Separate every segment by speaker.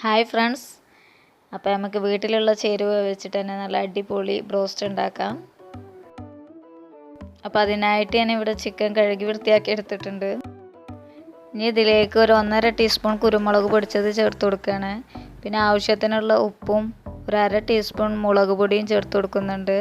Speaker 1: Hi friends, അപ്പോൾ നമുക്ക് വീട്ടിലുള്ള ചേരുവ വെച്ചിട്ട് തന്നെ നല്ല അടിപൊളി ബ്രോസ്റ്റ് ഉണ്ടാക്കാം. അപ്പോൾ അതിനായിട്ട് ഞാൻ ഇവിടെ ചിക്കൻ കഴുകി വൃത്തിയാക്കി എടുത്തിട്ടുണ്ട്. ഇനി ഇതിലേക്ക് ഒരു 1.5 ടീസ്പൂൺ കുരുമുളക് പൊടിച്ചത് ചേർത്ത് കൊടുക്കുകയാണ്. പിന്നെ ആവശ്യത്തിനുള്ള ഉപ്പും ഒരു 1/2 ടീസ്പൂൺ മുളക് പൊടിയും ചേർത്ത് കൊടുക്കുന്നുണ്ട്.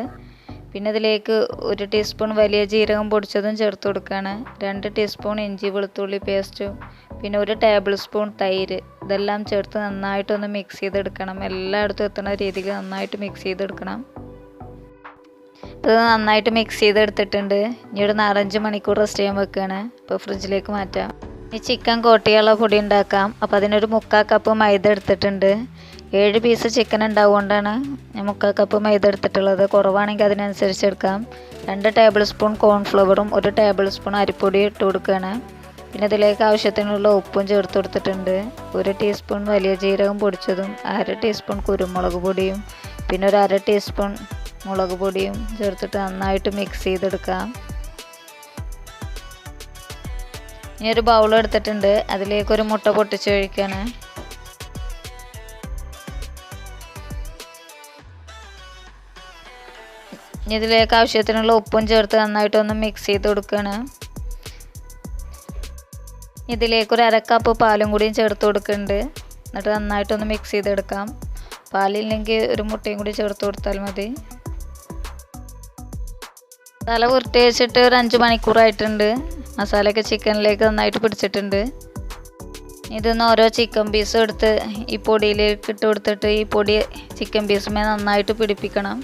Speaker 1: പിന്നെ ഇതിലേക്ക് 1 ടീസ്പൂൺ വലിയ ജീരകം പൊടിച്ചതും ചേർത്ത് കൊടുക്കുകയാണ്. 2 ടീസ്പൂൺ ഇഞ്ചി വെളുത്തുള്ളി പേസ്റ്റും പിന്നെ 1 ടേബിൾ സ്പൂൺ തൈര് ഇതെല്ലാം ചേർത്ത് നന്നായിട്ടൊന്ന് മിക്സ് ചെയ്തെടുക്കണം. എല്ലായിടത്തും എത്തുന്ന രീതിയിൽ നന്നായിട്ട് മിക്സ് ചെയ്തെടുക്കണം. ഇത് നന്നായിട്ട് മിക്സ് ചെയ്തെടുത്തിട്ടുണ്ട്. ഇനി ഒരു 4-5 മണിക്കൂർ റെസ്റ്റ് ചെയ്യാൻ വെക്കുകയാണ്. ഇപ്പോൾ ഫ്രിഡ്ജിലേക്ക് മാറ്റാം. ഈ ചിക്കൻ കോട്ടിയുള്ള പൊടി ഉണ്ടാക്കാം. അപ്പോൾ അതിനൊരു 3/4 കപ്പ് മൈദ എടുത്തിട്ടുണ്ട്. 7 പീസ് ചിക്കൻ ഉണ്ടാവുകൊണ്ടാണ് ഞാൻ 3/4 കപ്പ് മൈദ എടുത്തിട്ടുള്ളത്. കുറവാണെങ്കിൽ അതിനനുസരിച്ച് എടുക്കാം. 2 ടേബിൾ സ്പൂൺ കോൺഫ്ലവറും 1 ടേബിൾ സ്പൂൺ അരിപ്പൊടി ഇട്ട് കൊടുക്കുകയാണ്. പിന്നെ ഇതിലേക്ക് ആവശ്യത്തിനുള്ള ഉപ്പും ചേർത്ത് കൊടുത്തിട്ടുണ്ട്. 1 ടീസ്പൂൺ വലിയ ജീരകം പൊടിച്ചതും 1/2 ടീസ്പൂൺ കുരുമുളക് പൊടിയും പിന്നെ ഒരു 1/2 ടീസ്പൂൺ മുളക് പൊടിയും ചേർത്തിട്ട് നന്നായിട്ട് മിക്സ് ചെയ്തെടുക്കാം. ഇനി ഒരു ബൗൾ എടുത്തിട്ടുണ്ട്. അതിലേക്ക് ഒരു മുട്ട പൊട്ടിച്ച് ഒഴിക്കുകയാണ്. ഇതിലേക്ക് ആവശ്യത്തിനുള്ള ഉപ്പും ചേർത്ത് നന്നായിട്ടൊന്ന് മിക്സ് ചെയ്ത് കൊടുക്കുകയാണ്. ഇതിലേക്ക് ഒരു 1/2 കപ്പ് പാലും കൂടിയും ചേർത്ത് കൊടുക്കുന്നുണ്ട്. എന്നിട്ട് നന്നായിട്ടൊന്ന് മിക്സ് ചെയ്തെടുക്കാം. പാലില്ലെങ്കിൽ ഒരു മുട്ടയും കൂടി ചേർത്ത് കൊടുത്താൽ മതി. തല പുരട്ടി വെച്ചിട്ട് ഒരു 5 മണിക്കൂറായിട്ടുണ്ട്. മസാലയൊക്കെ ചിക്കനിലേക്ക് നന്നായിട്ട് പിടിച്ചിട്ടുണ്ട്. ഇതൊന്ന് ഓരോ ചിക്കൻ പീസും എടുത്ത് ഈ പൊടിയിലേക്ക് ഇട്ട് കൊടുത്തിട്ട് ഈ പൊടി ചിക്കൻ പീസുമേ നന്നായിട്ട് പിടിപ്പിക്കണം.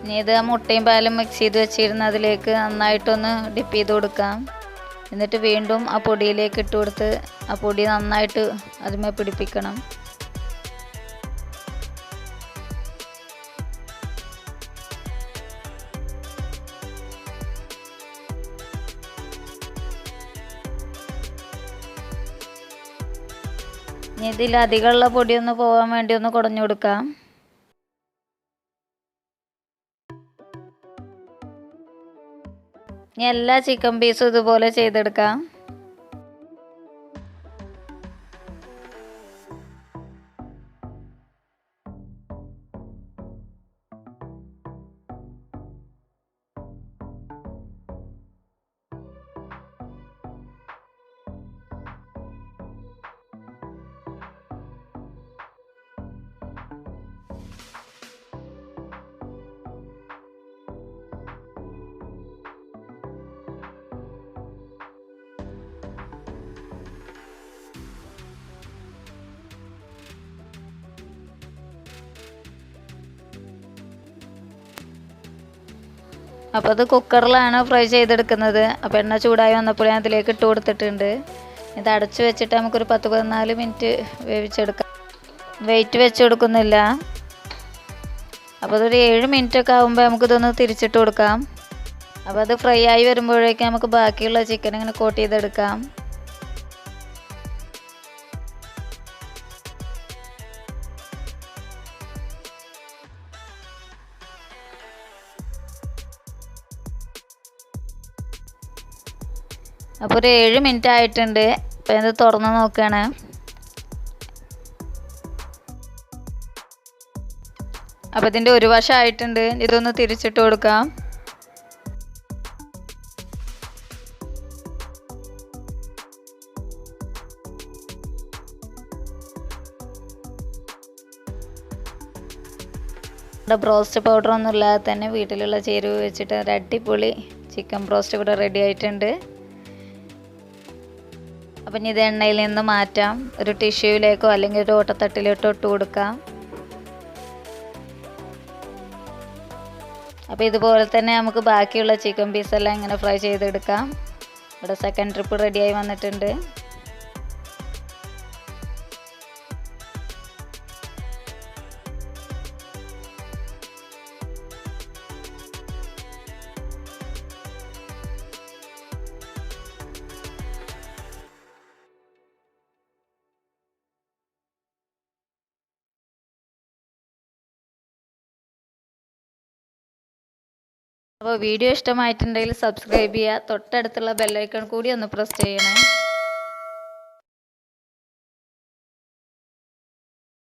Speaker 1: ഇനി ഇത് മുട്ടയും പാലും മിക്സ് ചെയ്ത് വെച്ചിരുന്ന അതിലേക്ക് നന്നായിട്ടൊന്ന് ഡിപ്പ് ചെയ്ത് കൊടുക്കാം. എന്നിട്ട് വീണ്ടും ആ പൊടിയിലേക്ക് ഇട്ട് കൊടുത്ത് ആ പൊടി നന്നായിട്ട് അതിന്മേൽ പിടിപ്പിക്കണം. ഇനി ഇതിൽ അധികമുള്ള പൊടിയൊന്ന് പോകാൻ വേണ്ടി ഒന്ന് കുടഞ്ഞു കൊടുക്കാം. ഇനി എല്ലാ ചിക്കൻ പീസും ഇതുപോലെ ചെയ്തെടുക്കാം. അപ്പോൾ അത് കുക്കറിലാണ് ഫ്രൈ ചെയ്തെടുക്കുന്നത്. അപ്പോൾ എണ്ണ ചൂടായി വന്നപ്പോൾ ഞാൻ അതിലേക്ക് ഇട്ട് കൊടുത്തിട്ടുണ്ട്. ഇത് അടച്ച് വെച്ചിട്ട് നമുക്കൊരു 10-14 മിനിറ്റ് വേവിച്ചെടുക്കാം. വെയിറ്റ് വെച്ച് കൊടുക്കുന്നില്ല. അപ്പോൾ അതൊരു 7 മിനിറ്റൊക്കെ ആകുമ്പോൾ നമുക്കിതൊന്ന് തിരിച്ചിട്ട് കൊടുക്കാം. അപ്പോൾ അത് ഫ്രൈ ആയി വരുമ്പോഴേക്കും നമുക്ക് ബാക്കിയുള്ള ചിക്കൻ ഇങ്ങനെ കോട്ട് ചെയ്തെടുക്കാം. അപ്പോൾ ഒരു 7 മിനിറ്റ് ആയിട്ടുണ്ട്. അപ്പോൾ ഇത് തുറന്ന് നോക്കുകയാണ്. അപ്പോൾ ഇതിൻ്റെ ഒരു വശം ആയിട്ടുണ്ട്. ഇതൊന്ന് തിരിച്ചിട്ട് കൊടുക്കാം. ബ്രോസ്റ്റ് പൗഡർ ഒന്നും ഇല്ലാതെ തന്നെ വീട്ടിലുള്ള ചേരുവ വെച്ചിട്ട് ഒരു അടിപൊളി ചിക്കൻ ബ്രോസ്റ്റ് ഇവിടെ റെഡി ആയിട്ടുണ്ട്. അപ്പം ഇത് എണ്ണയിൽ നിന്ന് മാറ്റാം. ഒരു ടിഷ്യൂവിലേക്കോ അല്ലെങ്കിൽ ഒരു ഓട്ടത്തട്ടിലോട്ടോ ഇട്ട് കൊടുക്കാം. അപ്പോൾ ഇതുപോലെ തന്നെ നമുക്ക് ബാക്കിയുള്ള ചിക്കൻ പീസെല്ലാം ഇങ്ങനെ ഫ്രൈ ചെയ്തെടുക്കാം. ഇവിടെ സെക്കൻഡ് ട്രിപ്പ് റെഡിയായി വന്നിട്ടുണ്ട്. അപ്പോൾ വീഡിയോ ഇഷ്ടമായിട്ടുണ്ടെങ്കിൽ സബ്സ്ക്രൈബ് ചെയ്യുക, തൊട്ടടുത്തുള്ള ബെല്ലൈക്കൺ കൂടി ഒന്ന് പ്രസ് ചെയ്യണേ.